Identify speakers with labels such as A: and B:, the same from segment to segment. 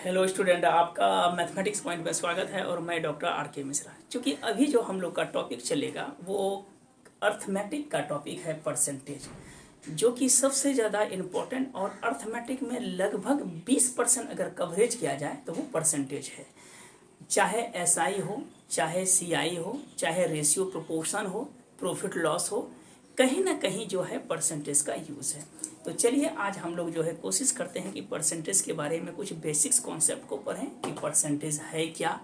A: Hello student, आपका mathematics point में स्वागत है और मैं डॉक्टर आर के मिश्रा। क्योंकि अभी जो हम लोग का टॉपिक चलेगा वो अर्थमेटिक का टॉपिक है परसेंटेज, जो कि सबसे ज़्यादा इम्पोर्टेंट और अर्थमेटिक में लगभग 20% अगर कवरेज किया जाए तो वो परसेंटेज है। चाहे एसआई हो, चाहे सीआई हो, चाहे रेशियो प्रोपोर्शन हो, प्रॉफिट लॉस हो, कहीं ना कहीं जो है परसेंटेज का यूज़ है। तो चलिए आज हम लोग जो है कोशिश करते हैं कि परसेंटेज के बारे में कुछ बेसिक्स कॉन्सेप्ट को पढ़ें कि परसेंटेज है क्या,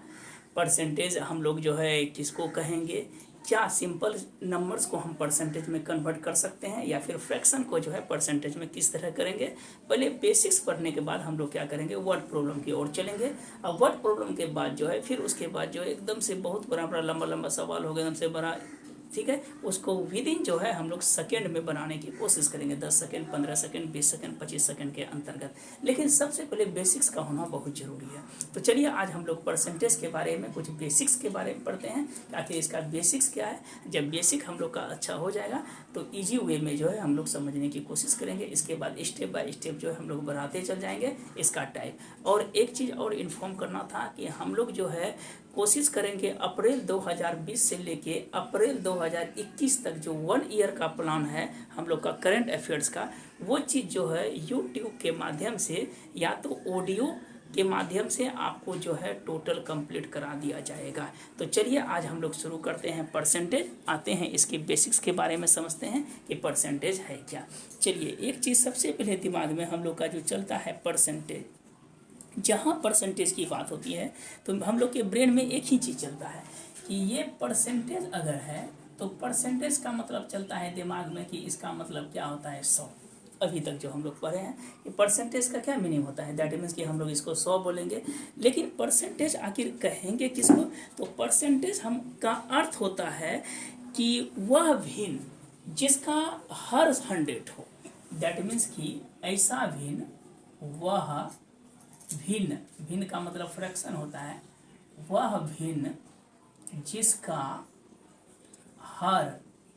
A: परसेंटेज हम लोग जो है किसको कहेंगे, क्या सिंपल नंबर्स को हम परसेंटेज में कन्वर्ट कर सकते हैं या फिर फ्रैक्शन को जो है परसेंटेज में किस तरह करेंगे। पहले बेसिक्स पढ़ने के बाद हम लोग क्या करेंगे, वर्ड प्रॉब्लम की ओर चलेंगे। अब वर्ड प्रॉब्लम के बाद जो है फिर उसके बाद जो है एकदम से बहुत बड़ा बड़ा लंबा लंबा सवाल होगा, एकदम से बड़ा, ठीक है, उसको विद इन जो है हम लोग सेकेंड में बनाने की कोशिश करेंगे, 10 सेकेंड, 15 सेकेंड, 20 सेकेंड, 25 सेकेंड के अंतर्गत। लेकिन सबसे पहले बेसिक्स का होना बहुत ज़रूरी है। तो चलिए आज हम लोग परसेंटेज के बारे में कुछ बेसिक्स के बारे में पढ़ते हैं, ताकि इसका बेसिक्स क्या है। जब बेसिक हम लोग का अच्छा हो जाएगा तो ईजी वे में जो है हम लोग समझने की कोशिश करेंगे। इसके बाद स्टेप बाय स्टेप जो है हम लोग बढ़ाते चल जाएंगे इसका टाइप। और एक चीज़ और इन्फॉर्म करना था कि हम लोग जो है कोशिश करेंगे अप्रैल 2020 से लेके अप्रैल 2021 तक जो 1 ईयर का प्लान है हम लोग का करंट अफेयर्स का, वो चीज़ जो है यूट्यूब के माध्यम से या तो ऑडियो के माध्यम से आपको जो है टोटल कंप्लीट करा दिया जाएगा। तो चलिए आज हम लोग शुरू करते हैं परसेंटेज, आते हैं इसके बेसिक्स के बारे में समझते हैं कि परसेंटेज है क्या। चलिए एक चीज़ सबसे पहले दिमाग में हम लोग का जो चलता है परसेंटेज, जहाँ परसेंटेज की बात होती है तो हम लोग के ब्रेन में एक ही चीज़ चलता है कि ये परसेंटेज अगर है तो परसेंटेज का मतलब चलता है दिमाग में कि इसका मतलब क्या होता है 100। अभी तक जो हम लोग पढ़े हैं कि परसेंटेज का क्या मीनिंग होता है, दैट मीन्स कि हम लोग इसको 100 बोलेंगे। लेकिन परसेंटेज आखिर कहेंगे किसको, तो परसेंटेज हम का अर्थ होता है कि वह भिन्न जिसका हर 100 हो, दैट मीन्स कि ऐसा भिन्न, वह भिन्न, भिन्न का मतलब फ्रैक्शन होता है, वह भिन्न जिसका हर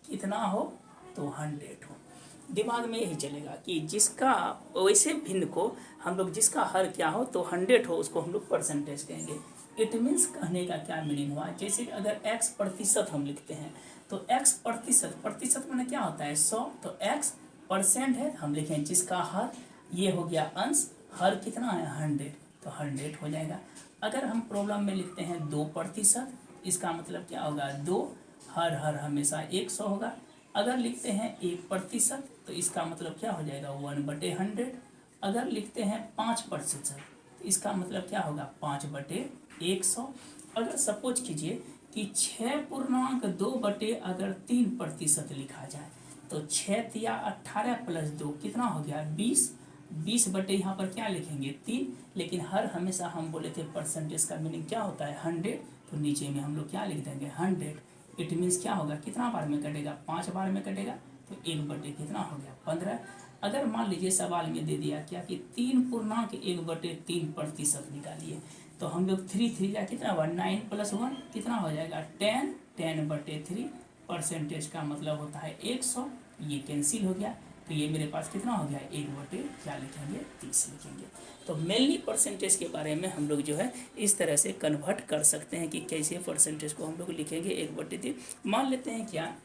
A: कितना हो तो 100 हो। दिमाग में यही चलेगा कि जिसका, वैसे भिन्न को हम लोग जिसका हर क्या हो तो 100 हो, उसको हम लोग परसेंटेज कहेंगे। इट मीन्स कहने का क्या मीनिंग हुआ, जैसे अगर x प्रतिशत हम लिखते हैं तो x प्रतिशत, प्रतिशत मैंने क्या होता है 100, तो x परसेंट है, हम लिखें जिसका हर, ये हो गया अंश, हर कितना है 100, तो 100 हो जाएगा। अगर हम प्रॉब्लम में लिखते हैं 2%, इसका मतलब क्या होगा 2, हर हर हमेशा 100 होगा। अगर लिखते हैं 1%, तो इसका मतलब क्या हो जाएगा 1/100। अगर लिखते हैं 5%, तो इसका मतलब क्या होगा 5/100। अगर सपोज कीजिए कि 6.2 अगर 3% लिखा जाए तो 6 या 18 + 2 कितना हो गया 20, 20 यहाँ पर क्या लिखेंगे 3। लेकिन हर हमेशा हम बोले थे परसेंटेज का मीनिंग क्या होता है 100, तो नीचे में हम लोग क्या लिख देंगे 100। इट मीन्स क्या होगा, कितना बार में कटेगा 5 बार में कटेगा, तो 1 कितना हो गया 15। अगर मान लीजिए सवाल में दे दिया क्या कि 3.1/3% निकालिए, तो हम लोग 3 या कितना हुआ 9 + 1 कितना हो जाएगा 10, 10/3। परसेंटेज का मतलब होता है 100, ये कैंसिल हो गया, तो ये मेरे पास कितना हो गया 1/ क्या लिखेंगे 30 लिखेंगे। तो मेनली परसेंटेज के बारे में हम लोग जो है इस तरह से कन्वर्ट कर सकते हैं कि कैसे परसेंटेज को हम लोग लिखेंगे 1/3। मान लेते हैं क्या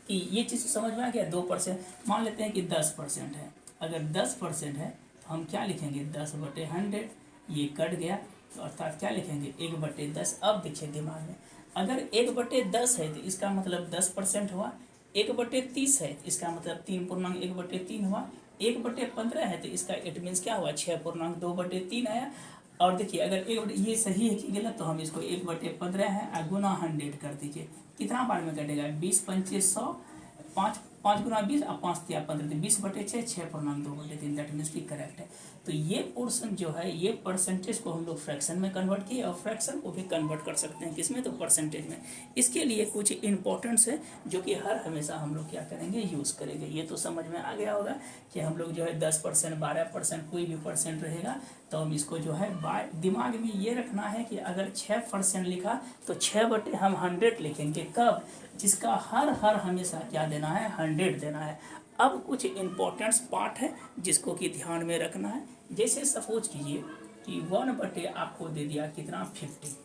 A: कि ये चीज़ समझ में आ गया 2%। मान लेते हैं कि 10% है, अगर 10% है तो हम क्या लिखेंगे 10/100, ये कट गया, तो अर्थात क्या लिखेंगे 1/10। अब देखिए दिमाग में, अगर 1/10 है तो इसका मतलब 10% हुआ, 1/30 है तो इसका मतलब 3.1/3 हुआ, 1/15 है तो इसका इट मीन्स क्या हुआ 6.2/3 आया। और देखिए अगर ये सही है कि गलत, तो हम इसको 1/15 है गुना 100 कर दीजिए, कितना बार में कटेगा 20 पंचे 100, 5 5 गुना 20 और 5 या 15, 20/6, 6.2/3, दैट मीन्स की करेक्ट है। तो ये पोर्शन जो है, ये परसेंटेज को हम लोग फ्रैक्शन में कन्वर्ट किए और फ्रैक्शन को भी कन्वर्ट कर सकते हैं किसमें, तो परसेंटेज में। इसके लिए कुछ इंपॉर्टेंट्स है जो कि हर हमेशा हम लोग क्या करेंगे यूज़ करेंगे। ये तो समझ में आ गया होगा कि हम लोग जो है 10%, 12%, कोई भी परसेंट रहेगा तो हम इसको जो है दिमाग में ये रखना है कि अगर 6% लिखा तो 6 हम 100 लिखेंगे, कब, जिसका हर हर हमेशा क्या देना है 100 देना है। अब कुछ इम्पोर्टेंट्स पार्ट है जिसको कि ध्यान में रखना है। जैसे सपोज कीजिए कि 1/, आपको दे दिया कितना 50,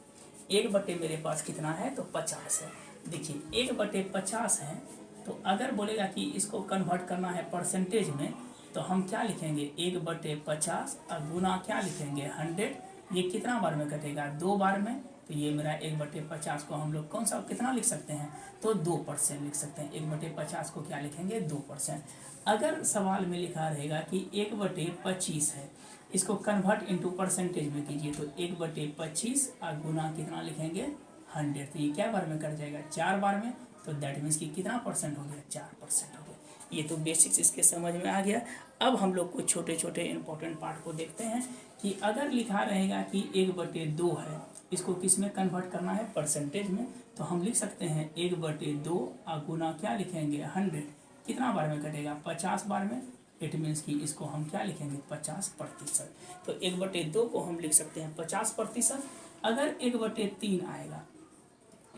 A: 1/, मेरे पास कितना है तो 50 है। देखिए 1/50 है, तो अगर बोलेगा कि इसको कन्वर्ट करना है परसेंटेज में, तो हम क्या लिखेंगे 1/50 और गुना क्या लिखेंगे 100। ये कितना बार में कटेगा 2 बार में, तो ये मेरा 1/50 को हम लोग कौन सा कितना लिख सकते हैं तो 2% लिख सकते हैं। 1/50 को क्या लिखेंगे 2%। अगर सवाल में लिखा रहेगा कि 1/25 है, इसको कन्वर्ट इनटू परसेंटेज में कीजिए, तो 1/25 और गुना कितना लिखेंगे 100, तो ये क्या बार में कट जाएगा 4 बार में, तो दैट मीन्स कि कितना परसेंट हो गया 4% हो गया। ये तो बेसिक्स इसके समझ में आ गया। अब हम लोग कुछ छोटे छोटे इंपॉर्टेंट पार्ट को देखते हैं कि अगर लिखा रहेगा कि 1/2 है, इसको किस में कन्वर्ट करना है परसेंटेज में, तो हम लिख सकते हैं 1/2 और गुना क्या लिखेंगे 100, कितना बार में कटेगा 50 बार में। इट मीन्स कि इसको हम क्या लिखेंगे 50%। तो 1/2 को हम लिख सकते हैं 50%। अगर 1/3 आएगा,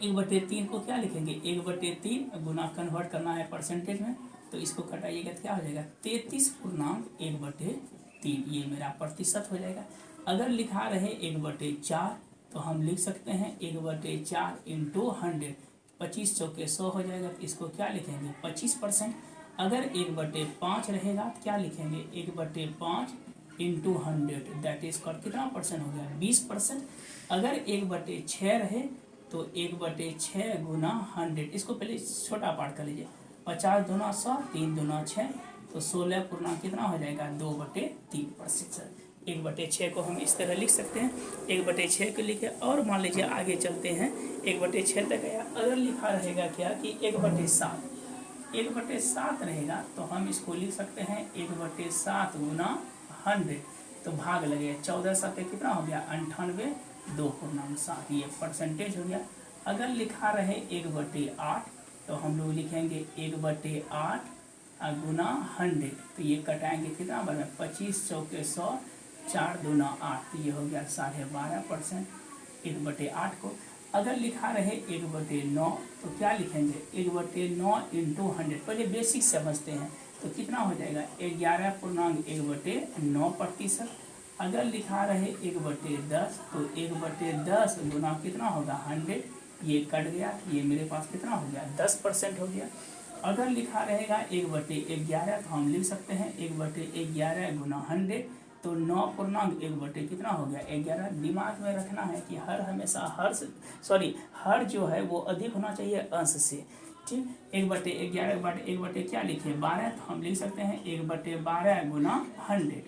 A: 1/3 को क्या लिखेंगे 1/3 गुना कन्वर्ट करना है परसेंटेज में, तो इसको कटाइएगा तो क्या हो जाएगा 33.1/3, ये मेरा प्रतिशत हो जाएगा। अगर लिखा रहे 1/4, तो हम लिख सकते हैं 1/4 इंटू 100, 25 चौके 100 हो जाएगा, तो इसको क्या लिखेंगे 25%। अगर 1/5 रहेगा तो क्या लिखेंगे 1/5 इंटू 100, दैट इज कॉल्ड कितना परसेंट हो गया 20%। अगर 1/6 रहे, तो 1/6 गुना 100, इसको पहले छोटा पार्ट कर लीजिए, 50 दूना 100, 3 दूना 6, तो 16 पूर्णांक कितना हो जाएगा 2/3%। 1/6 को हम इस तरह लिख सकते हैं, 1/6 को लिखे। और मान लीजिए आगे चलते हैं, 1/6 तक आया। अगर लिखा रहेगा क्या कि 1/7, 1/7 रहेगा, तो हम इसको लिख सकते हैं 1/7 गुना 100, तो भाग लगे 14 7 कितना हो गया 98, 2.7, ये परसेंटेज हो गया। अगर लिखा रहे 1/8, तो हम लोग लिखेंगे 1/8 गुना 100, तो ये कटाएंगे कितना बार में 25 चौके 100, 4 दूना 8, तो ये हो गया 12.5% 1/8 को। अगर लिखा रहे 1/9, तो क्या लिखेंगे 1/9 इंटू 100, पहले बेसिक समझते हैं, तो कितना हो जाएगा 11.1/9%। अगर लिखा रहे 1/10, तो 1/10 गुना कितना होगा 100, ये कट गया, ये मेरे पास कितना हो गया 10% हो गया। अगर लिखा रहेगा 1/11, तो हम लिख सकते हैं 1/11 गुना 100, तो 9.1 कितना हो गया 11। दिमाग में रखना है कि हर हमेशा हर जो है वो अधिक होना चाहिए अंश से, ठीक। 1/11 क्या लिखे 12, तो हम लिख सकते हैं 1/12 गुना 100,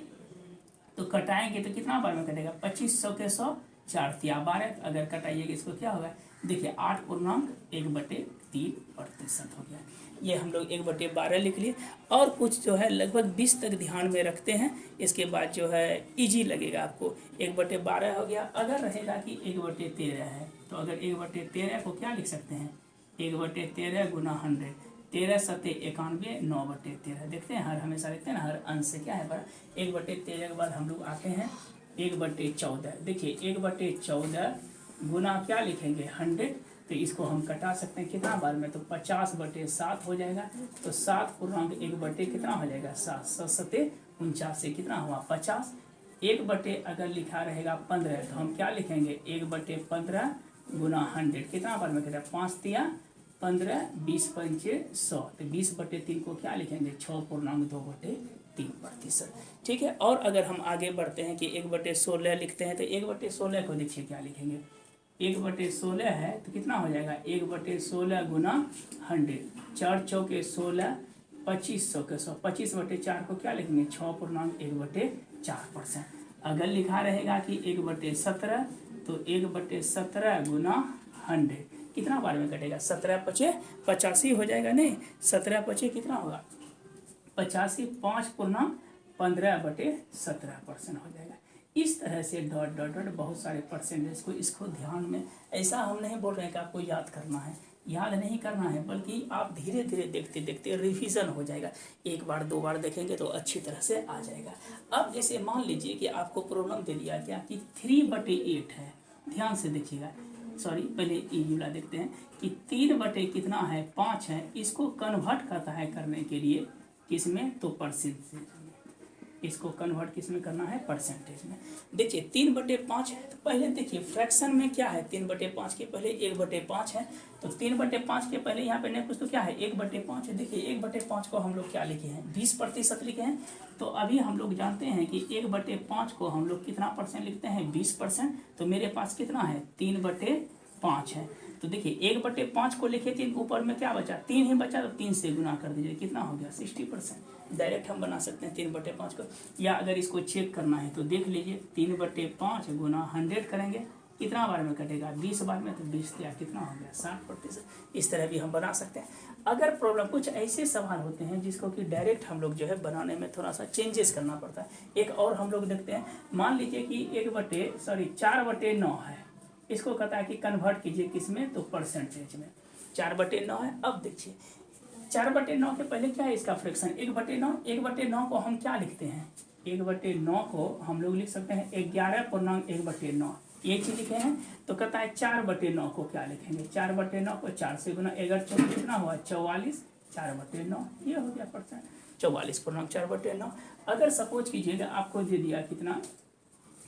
A: तो कटाएंगे तो कितना बार में कटेगा 25 चौके 100, 4 तिया 12, अगर कटाइएगा इसको क्या होगा देखिए 8.1/3% हो गया। ये हम लोग 1/12 लिख लिए। और कुछ जो है लगभग 20 तक ध्यान में रखते हैं, इसके बाद जो है इजी लगेगा आपको। 1/12 हो गया। अगर रहेगा कि 1/13 है, तो अगर 1/13 को क्या लिख सकते हैं 1/13 गुना 100, 13 7 91, 9/13, देखते हैं हर हमेशा लिखते हैं ना, हर अंश से क्या है बड़ा। 1/13 के बाद हम लोग आते हैं 1/14, देखिए 1/14 गुना क्या लिखेंगे 100, तो इसको हम कटा सकते हैं कितना बार में, तो 50/7 हो जाएगा, तो 7.1 कितना हो जाएगा 7, 7 7 49 कितना हुआ 50। 1/ अगर लिखा रहेगा 15, तो हम क्या लिखेंगे 1/15 गुना 100, कितना बार में कटा 5 तिया 15, 20 पंचे 100, तो 20/3 को क्या लिखेंगे 6.2/3%, ठीक है। और अगर हम आगे बढ़ते हैं कि 1/16 लिखते हैं, तो 1/16 को देखिए क्या लिखेंगे 1/16 है, तो कितना हो जाएगा 1/16 गुना 100, 4 चौके 16, 25 चौके 100, 25/4 को क्या लिखेंगे 6.1/4%। अगर लिखा रहेगा कि 1/17, तो 1/17 गुना 100, कितना बार में कटेगा 17 पचे 85 हो जाएगा, नहीं 17 पचे कितना होगा 85, 5.15/17% हो जाएगा। इस तरह से डॉट डॉट डॉट बहुत सारे परसेंटेज को इसको ध्यान में, ऐसा हम नहीं बोल रहे हैं कि आपको याद करना है, याद नहीं करना है, बल्कि आप धीरे धीरे देखते देखते रिवीजन हो जाएगा। एक बार 2 बार देखेंगे तो अच्छी तरह से आ जाएगा। अब जैसे मान लीजिए कि आपको प्रॉब्लम दे दिया क्या कि 3/8 है, ध्यान से देखिएगा, पहले ये जुला देखते हैं कि 3/ कितना है 5 है, इसको कन्वर्ट करता है करने के लिए किसमें, तो परसेंट से। इसको कन्वर्ट किस में करना है, परसेंटेज में। देखिए 3/5 है, तो पहले देखिए फ्रैक्शन में क्या है, 3/5 के पहले 1/5 है, तो 3/5 के पहले यहाँ पे नहीं कुछ तो क्या है, 1/5 है। देखिए 1/5 को हम लोग क्या लिखे हैं, 20% लिखे हैं। तो अभी हम लोग जानते हैं कि 1/5 को हम लोग कितना परसेंट लिखते हैं, 20%। तो मेरे पास कितना है, 3/5 है। तो देखिए 1/5 को लिखे थे, ऊपर में क्या बचा, 3 ही बचा, तो 3 से गुना कर दीजिए, कितना हो गया, 60%। डायरेक्ट हम बना सकते हैं 3/5 को। या अगर इसको चेक करना है तो देख लीजिए, 3/5 गुना 100 करेंगे, कितना बार में कटेगा, 20 बार में, तो 20 या कितना हो गया, 60%। इस तरह भी हम बना सकते हैं। अगर प्रॉब्लम कुछ ऐसे सवाल होते हैं जिसको कि डायरेक्ट हम लोग जो है बनाने में थोड़ा सा चेंजेस करना पड़ता है। एक और हम लोग देखते हैं, मान लीजिए कि 4/9 है, इसको कहता है कि कन्वर्ट कीजिए किसमें, तो परसेंटेज में। 4/9 है। अब देखिए 4/9 के पहले क्या है, इसका फ्रैक्शन 1/9। 1/9 को हम क्या लिखते हैं, 1/9 को हम लोग लिख सकते हैं 11.1/9, ये चीज लिखे हैं। तो कहता है 4/9 को क्या लिखेंगे, 4/9 को 4 से गुना, 11 कितना हुआ, 44, 4/9, ये हो गया परसेंट, 44.4/9। अगर सपोज कीजिएगा आपको दे दिया कितना,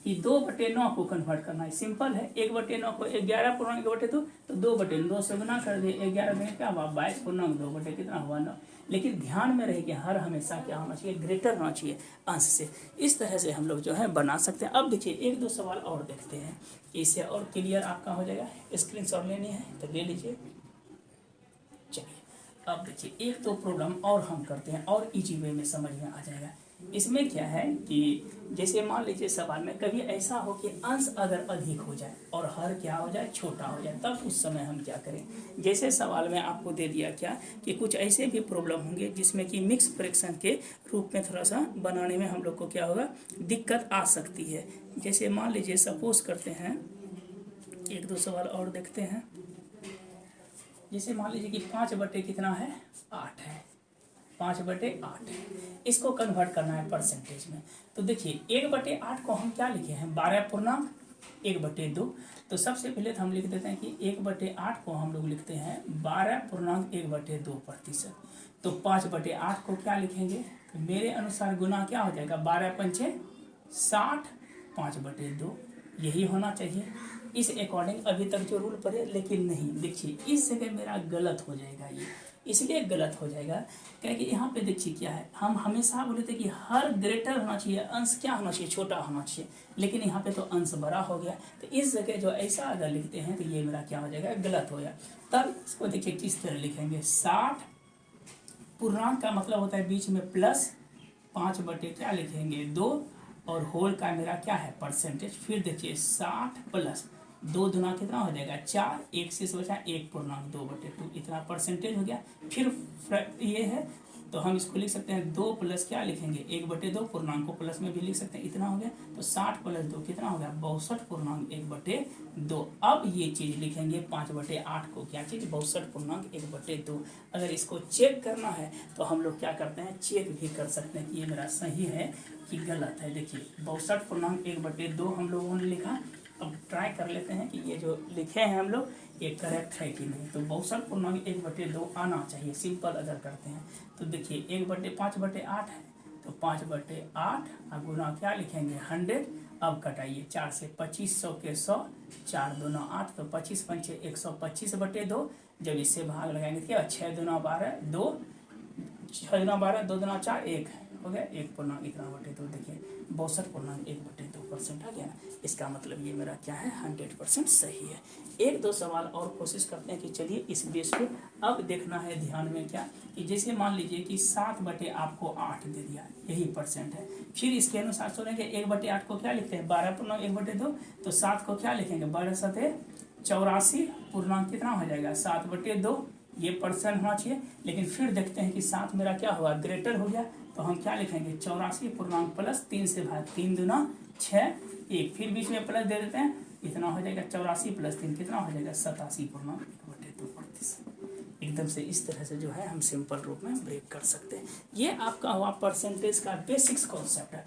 A: कि 2/9 को कन्वर्ट करना है, सिंपल है। 1/9 को 11.1/2, तो 2/2 से गुना कर दिए, 11 में क्या हुआ, 22.2 कितना हुआ, 9। लेकिन ध्यान में रहे कि हर हमेशा क्या होना चाहिए, ग्रेटर होना चाहिए अंश से। इस तरह से हम लोग जो है बना सकते हैं। अब देखिए 1-2 सवाल और देखते हैं, इससे और क्लियर आपका हो जाएगा। स्क्रीनशॉट लेनी है तो ले लीजिए। चलिए अब देखिए 1-2 प्रॉब्लम और हम करते हैं, और इजी वे में समझ में आ जाएगा। इसमें क्या है कि जैसे मान लीजिए सवाल में कभी ऐसा हो कि अंश अगर अधिक हो जाए और हर क्या हो जाए, छोटा हो जाए, तब उस समय हम क्या करें। जैसे सवाल में आपको दे दिया क्या कि कुछ ऐसे भी प्रॉब्लम होंगे जिसमें कि मिक्स फ्रैक्शन के रूप में थोड़ा सा बनाने में हम लोग को क्या होगा, दिक्कत आ सकती है। जैसे मान लीजिए सपोज करते हैं, 1-2 सवाल और देखते हैं। जैसे मान लीजिए कि 5 कितना है, 8 है, 5/8 है। इसको कन्वर्ट करना है परसेंटेज में। तो देखिए 1/8 को हम क्या लिखे हैं, 12.1/2। तो सबसे पहले तो हम लिख देते हैं कि 1/8 को हम लोग लिखते हैं 12.1/2%। तो 5/8 को क्या लिखेंगे, तो मेरे अनुसार गुना क्या हो जाएगा, 12×5 60, 5/2 यही होना चाहिए। इस अकॉर्डिंग अभी तक जो रूल पढ़े, लेकिन नहीं, देखिए इस जगह मेरा गलत हो जाएगा। ये इसलिए गलत हो जाएगा क्योंकि यहाँ पे देखिए क्या है, हम हमेशा बोले थे कि हर ग्रेटर होना चाहिए, अंश क्या होना चाहिए, छोटा होना चाहिए, लेकिन यहाँ पे तो अंश बड़ा हो गया। तो इस जगह जो ऐसा अगर लिखते हैं तो ये मेरा क्या हो जाएगा, गलत हो गया। तब इसको देखिए किस तरह लिखेंगे, 60 पूर्णांक का मतलब होता है बीच में प्लस, 5 क्या लिखेंगे 2, और होल का मेरा क्या है, परसेंटेज। फिर देखिए 60 प्लस 2 दूना कितना हो जाएगा, 4, 1 से बचा 1.2/2, इतना परसेंटेज हो गया। फिर ये है तो हम इसको लिख सकते हैं 2 प्लस क्या लिखेंगे, 1/2, पूर्णांक को प्लस में भी लिख सकते हैं, इतना हो गया। तो 60 प्लस 2 कितना हो गया, 62.1/2। अब ये चीज लिखेंगे 5/8 को, क्या चीज, 62.1/2। अगर इसको चेक करना है तो हम लोग क्या करते हैं, चेक भी कर सकते हैं कि ये मेरा सही है कि गलत है। देखिए 62.1/2 हम लोगों ने लिखा। अब ट्राई कर लेते हैं कि ये जो लिखे हैं हम लोग ये करेक्ट है कि नहीं। तो 62.1/2 आना चाहिए, सिंपल अगर करते हैं तो देखिए 1/5/8 है, तो 5/8 और गुना क्या लिखेंगे 100। अब कटाइए 4 से 25, 100 के 100, 4 दूना 8, तो 25×5 125/2। जब इससे भाग लगाएंगे क्या, 6 दूना 12, 2, 6 दूना 12, 2 दूना 4, 1 हो गया, 1.2। देखिए 62.1/2% आ गया ना। इसका मतलब ये मेरा क्या है, 100% सही है। 1-2 सवाल और कोशिश करते हैं कि चलिए इस बेस पे। अब देखना है ध्यान में क्या कि जैसे मान लीजिए कि 7 आपको 8 दे दिया, यही परसेंट है। फिर इसके अनुसार सोचेंगे 1/8 को क्या लिखते हैं, 12.1/2। तो 7 को क्या लिखेंगे, 12×7 84, पूर्णांक कितना हो जाएगा 7/2, ये परसेंट होना चाहिए। लेकिन फिर देखते हैं कि 7 मेरा क्या हुआ, ग्रेटर हो गया, तो हम क्या लिखेंगे 84 पूर्णांक प्लस 3 से भाग, 3 दूना 6, 1, फिर बीच में प्लस दे देते हैं, इतना हो जाएगा 84 + 3 कितना हो जाएगा 87.1/2%। एकदम से इस तरह से जो है हम सिंपल रूप में ब्रेक कर सकते हैं। ये आपका हुआ परसेंटेज का बेसिक्स कॉन्सेप्ट है।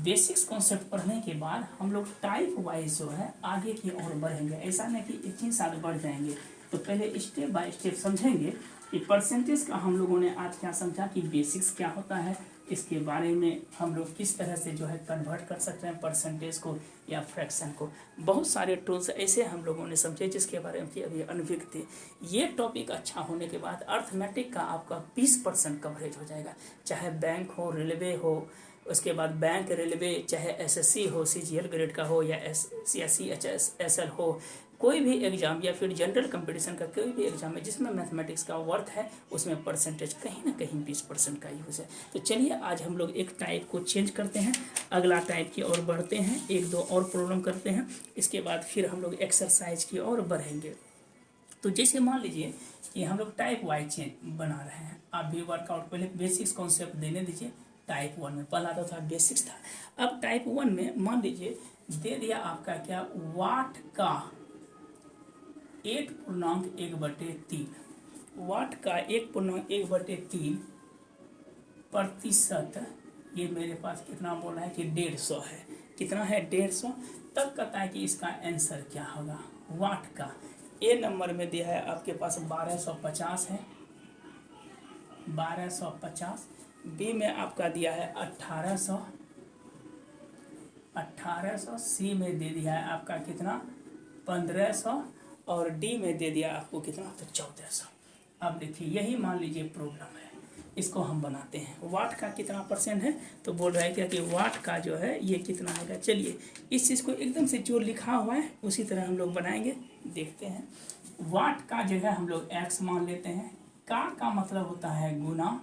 A: बेसिक्स कॉन्सेप्ट पढ़ने के बाद हम लोग टाइप वाइज जो है आगे की ओर बढ़ेंगे। ऐसा नहीं कि एक ही साथ बढ़ जाएंगे, तो पहले स्टेप बाय स्टेप समझेंगे कि परसेंटेज का हम लोगों ने आज क्या समझा कि बेसिक्स क्या होता है, इसके बारे में हम लोग किस तरह से जो है कन्वर्ट कर सकते हैं परसेंटेज को या फ्रैक्शन को। बहुत सारे टूल्स ऐसे हम लोगों ने समझे जिसके बारे में अभी अनभिज्ञ थे। ये टॉपिक अच्छा होने के बाद अर्थमेटिक का आपका 20% कवरेज हो जाएगा, चाहे बैंक हो, रेलवे हो, उसके बाद बैंक, रेलवे, चाहे एसएससी हो, सीजीएल ग्रेड का हो, या CHSL हो, कोई भी एग्जाम या फिर जनरल कंपटीशन का कोई भी एग्जाम है जिसमें मैथमेटिक्स का वर्क है, उसमें परसेंटेज कहीं ना कहीं 20% का यूज़ है। तो चलिए आज हम लोग एक टाइप को चेंज करते हैं, अगला टाइप की ओर बढ़ते हैं, एक दो और प्रॉब्लम करते हैं, इसके बाद फिर हम लोग एक्सरसाइज की ओर बढ़ेंगे। तो जैसे मान लीजिए कि हम लोग टाइप वाइज चेंज बना रहे हैं, आप भी वर्कआउट पहले बेसिक्स कॉन्सेप्ट देने दीजिए। टाइप 1 में पहला तो था बेसिक्स था, अब टाइप 1 में मान लीजिए दे दिया आपका क्या, वाट का 8.1/3, वाट का 8.1/3 प्रतिशत, ये मेरे पास कितना बोला है कि 150 है, कितना है 150, तब कहता है कि इसका आंसर क्या होगा। वाट का ए नंबर में दिया है आपके पास 1250 है, 1250, बी में आपका दिया है 1800, सी में दे दिया है आपका कितना 1500, और डी में दे दिया आपको कितना तो 1400। अब देखिए यही मान लीजिए प्रॉब्लम है, इसको हम बनाते हैं। वाट का कितना परसेंट है, तो बोल रहा है क्या कि वाट का जो है ये कितना आएगा। चलिए इस चीज़ को एकदम से जो लिखा हुआ है उसी तरह हम लोग बनाएंगे, देखते हैं। वाट का जो है हम लोग x मान लेते हैं, का मतलब होता है गुना,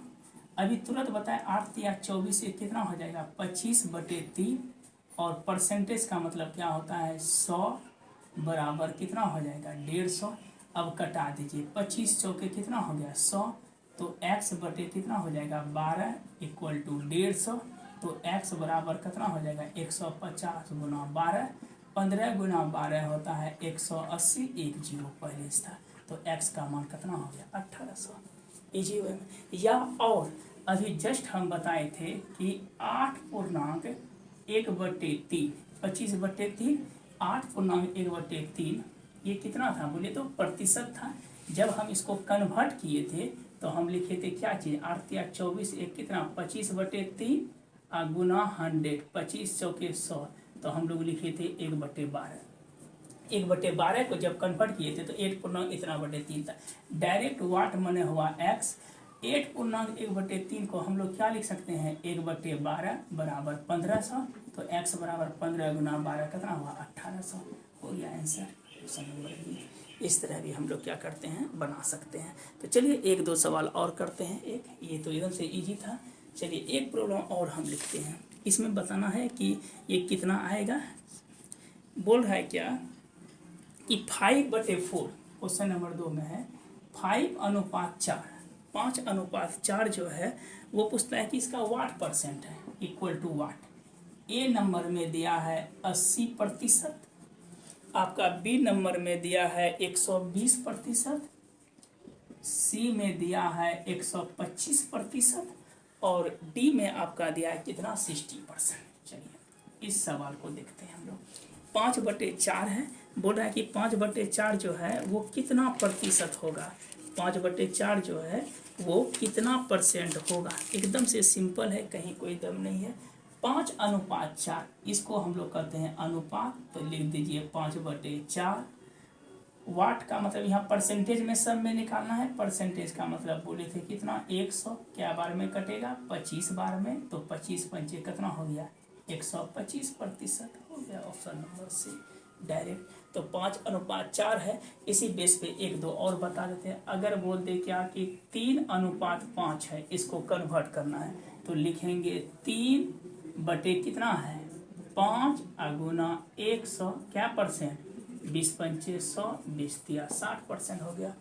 A: अभी तुरंत बताए 8 या 24 से कितना हो जाएगा 25/3, और परसेंटेज का मतलब क्या होता है 100 बराबर कितना हो जाएगा 150। अब कटा दीजिए, 25 चौके कितना हो गया 100, तो x बटे कितना हो जाएगा 12 इक्वल टू 150, तो x बराबर कितना हो जाएगा 150 गुना 12, 15 गुना 12 होता है 180, एक जीरो पहले था, तो x का मान कितना हो गया 1800। इजी वे में, या और अभी जस्ट हम बताए थे कि 8.1/3, 25/3, 8.1/3 ये कितना था बोले तो प्रतिशत था। जब हम इसको कन्वर्ट किए थे तो हम लिखे थे क्या चीज़, 8 या 24 एक कितना 25/3 गुना 100, 25 चौके 100, तो हम लोग लिखे थे 1/12। 1/12 को जब कन्वर्ट किए थे तो 8.1/3 था। डायरेक्ट वाट मने हुआ x, 8.1/3 को हम लोग क्या लिख सकते हैं 1/12 बराबर 1500, तो x बराबर 15 गुना 12 कितना हुआ 1800, हो गया आंसर ऑप्शन नंबर बी। इस तरह भी हम लोग क्या करते हैं बना सकते हैं। तो चलिए एक दो सवाल और करते हैं, एक ये तो एकदम से इजी था। चलिए एक प्रॉब्लम और हम लिखते हैं, इसमें बताना है कि ये कितना आएगा। बोल रहा है क्या कि 5/4, क्वेश्चन नंबर 2 में है 5:4, 5:4 जो है वो पूछता है कि इसका वाट परसेंट है equal to what. A number में दिया है 80%, आपका बी नंबर में दिया है 120%, सी में दिया है 125%, और डी में आपका दिया है कितना 60%। चलिए इस सवाल को देखते हैं हम लोग। 5/4 है, बोल रहा है कि 5/4 जो है वो कितना प्रतिशत होगा, 5/4 जो है वो कितना परसेंट होगा। एकदम से सिंपल है, कहीं कोई दम नहीं है। 5:4 इसको हम लोग कहते हैं अनुपात, तो लिख दीजिए 5/4। वाट का मतलब यहाँ परसेंटेज में सब में निकालना है, परसेंटेज का मतलब बोले थे कितना 100 क्या बार में कटेगा 25 बार में, तो 25 पंचे कितना हो गया 125% हो गया ऑप्शन नंबर सी डायरेक्ट। तो 5:4 है। इसी बेस पे एक दो और बता देते हैं। अगर बोल दे क्या कि 3:5 है, इसको कन्वर्ट करना है तो लिखेंगे 3 कितना है 5 गुना 100 क्या परसेंट 20 पंचे 100, 20 दिया 60% हो गया।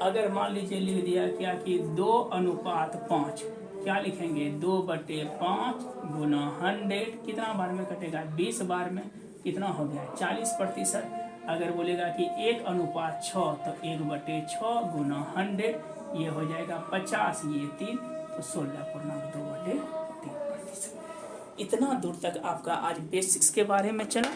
A: अगर मान लीजिए लिख दिया क्या कि 2:5 क्या लिखेंगे 2/5 गुना 100 कितना बार में कटेगा 20 बार में, कितना हो गया 40%। अगर बोलेगा कि 1:6 तो 1/6 गुना 100 ये हो जाएगा 50, ये 3 तो 16.2/3%। इतना दूर तक आपका आज बेसिक्स के बारे में चला।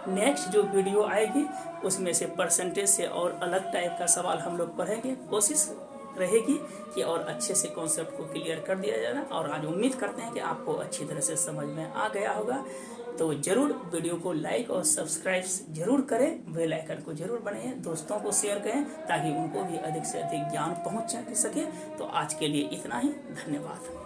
A: नेक्स्ट जो वीडियो आएगी उसमें से परसेंटेज से और अलग टाइप का सवाल हम लोग पढ़ेंगे। कोशिश रहेगी कि और अच्छे से कॉन्सेप्ट को क्लियर कर दिया जाना। और आज उम्मीद करते हैं कि आपको अच्छी तरह से समझ में आ गया होगा। तो ज़रूर वीडियो को लाइक और सब्सक्राइब जरूर करें, बेल आइकन को जरूर बनाएं, दोस्तों को शेयर करें ताकि उनको भी अधिक से अधिक ज्ञान पहुंच सके। तो आज के लिए इतना ही, धन्यवाद।